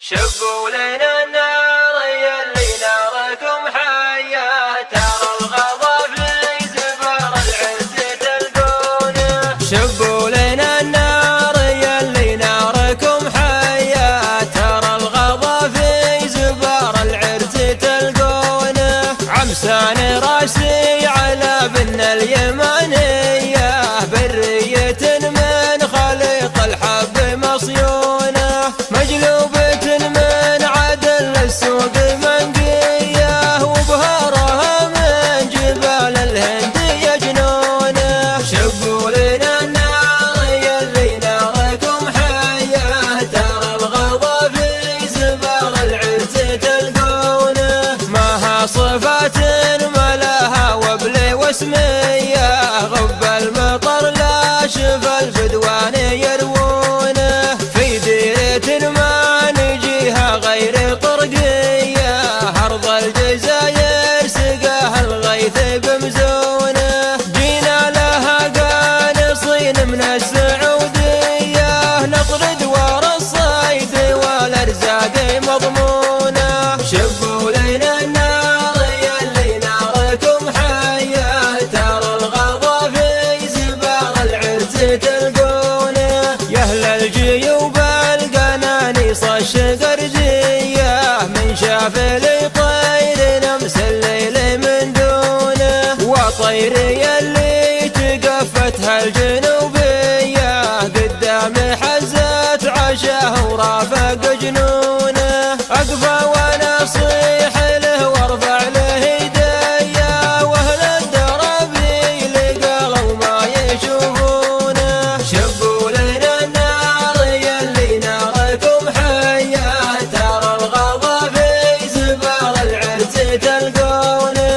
شبوا لنا النار يلي ناركم حية، ترى الغضا في زبر العز تلقونه. شبوا لنا النار يلي ناركم حية، ترى الغضا في زبر العرس تلقونه. عمسان راسي على بن اليمانية، برية من خليط الحب مصيونه. مجلوبة من عدل السوق منقية، وبهارها من جبال الهند يجنونه. شبوا لنا النار يلي ناركم حية، ترى الغضا في زبر العرس تلقونه. ماها صفات ما لها وبل واسمية، غب المطر لا شف البدوان يروونه. في ديرة ما نجيها غير طرقية، أرض الجزاير سقاها الغيث بمزونه. جينا لها قانصين من السعودية، نطرد ورا الصيد والأرزاق مضمونة. شبوا لنا النار يلي ناركم حية، ترى الغضا في زبار العرس تلقونه. يا أهل الجيوب القنانيص الشقرجية، من شاف لي طير نمس الليل من دونه. وطير يلي تقفتها الجنوبية، قدام حزت عشاه ورافق جنونه. أقفى وانا اصيح له وارفع له يديا، واهل الدرابيل قالوا ما يشوفونه. شبوا لنا النار يلي ناركم حية، ترى الغضا في زبار العرس تلقونه.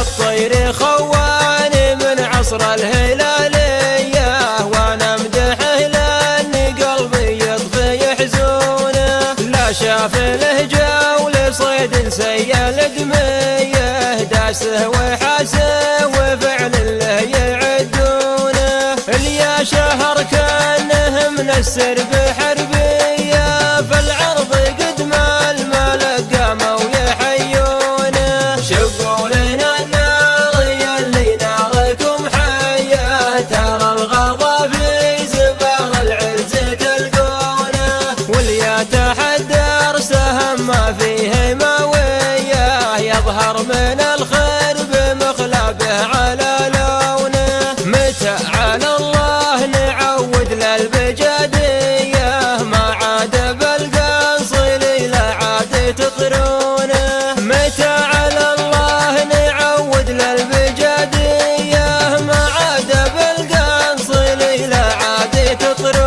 الطير خواني من عصر الهلالية، وانا امدحه لاني قلبي يطفي يحزونه. لا شاف له جول صيد سيال دميه، داسه وحاسه وفعل له يعدونه. اليا شهر كانه من السرب حربيه، فالعرض قد ما الملك قاموا يحيونه. شبوا لنا النار يلي ناركم حية، ترى الغضا في زبار العرس تلقونه. واليا تحدر سهم ما فيه ماوية، يظهر من الخير بمخلبه على لونه. متى على الله نعود للبجادية، ما عاد بالقنصل لا عاد تطرونه. متى على الله نعود للبجادية، ما عاد بالقنصل لا عاد تطرونه.